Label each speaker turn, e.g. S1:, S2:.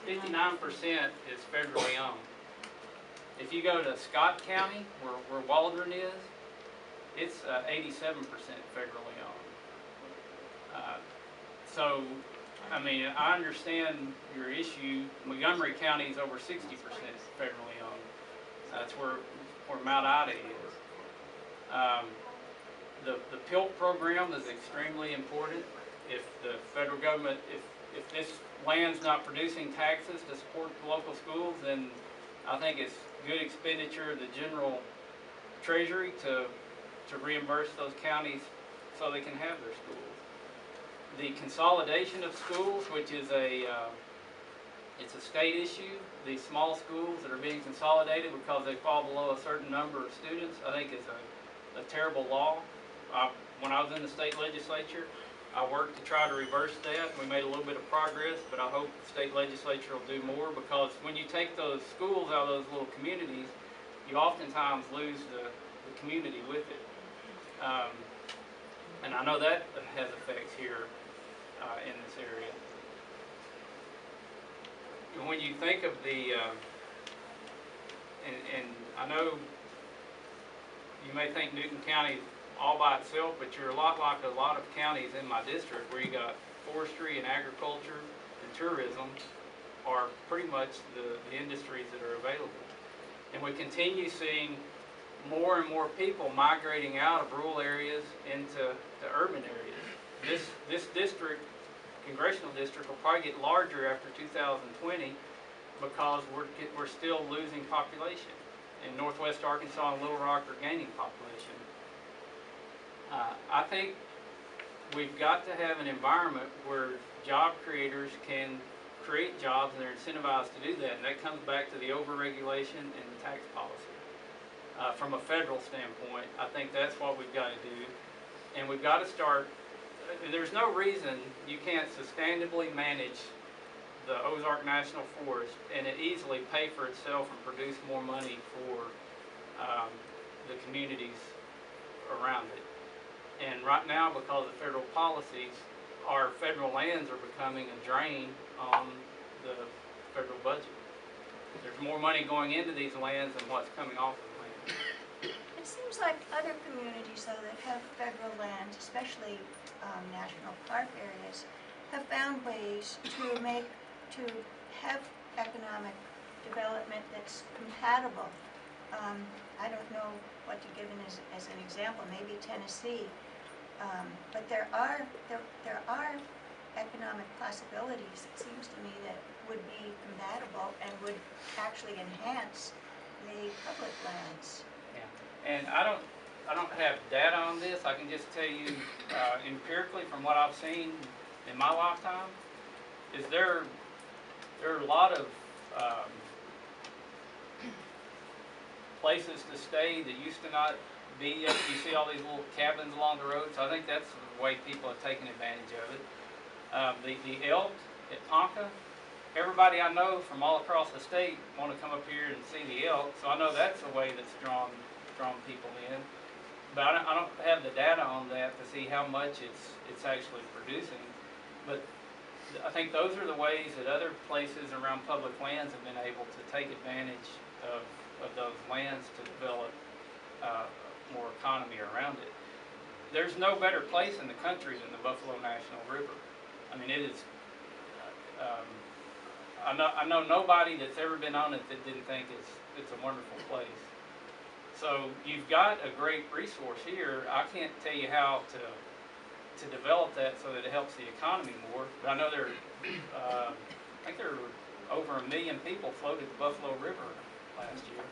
S1: 59% is federally owned. If you go to Scott County, where Waldron is, it's 87% federally owned. So, I mean, I understand your issue. Montgomery County is over 60% federally owned. That's where Mount Ida is. The PILT program is extremely important. If the federal government, if this land's not producing taxes to support the local schools, then I think it's good expenditure of the general treasury to reimburse those counties so they can have their schools. The consolidation of schools, which is it's a state issue. These small schools that are being consolidated because they fall below a certain number of students, I think is a terrible law. When I was in the state legislature, I worked to try to reverse that. We made a little bit of progress, but I hope the state legislature will do more, because when you take those schools out of those little communities, you oftentimes lose the community with it. And I know that has effects here in this area. And when you think of the, and I know you may think Newton County all by itself, but you're a lot like a lot of counties in my district where you got forestry and agriculture and tourism are pretty much the industries that are available. And we continue seeing more and more people migrating out of rural areas into the urban areas. This district, congressional district, will probably get larger after 2020 because we're still losing population. In northwest Arkansas and Little Rock are gaining population. I think we've got to have an environment where job creators can create jobs and they're incentivized to do that. And that comes back to the overregulation and the tax policy. From a federal standpoint, I think that's what we've got to do. And we've got to start, there's no reason you can't sustainably manage the Ozark National Forest and it easily pay for itself and produce more money for the communities around it. And right now, because of federal policies, our federal lands are becoming a drain on the federal budget. There's more money going into these lands than what's coming off of the land.
S2: It seems like other communities, though, that have federal lands, especially national park areas, have found ways to have economic development that's compatible. I don't know what to give as an example, maybe Tennessee, but there are economic possibilities, it seems to me, that would be compatible and would actually enhance the public lands.
S1: Yeah, and I don't have data on this. I can just tell you empirically from what I've seen in my lifetime, is there are a lot of places to stay that used to not be. You see all these little cabins along the road, so I think that's the way people have taken advantage of it. The elk at Ponca, everybody I know from all across the state want to come up here and see the elk, so I know that's a way that's drawn people in. But I don't have the data on that to see how much it's actually producing. But I think those are the ways that other places around public lands have been able to take advantage of those lands to develop more economy around it. There's no better place in the country than the Buffalo National River. I mean, it is. I know nobody that's ever been on it that didn't think it's a wonderful place. So you've got a great resource here. I can't tell you how to develop that so that it helps the economy more. But I know I think there were over 1 million people floated the Buffalo River last year.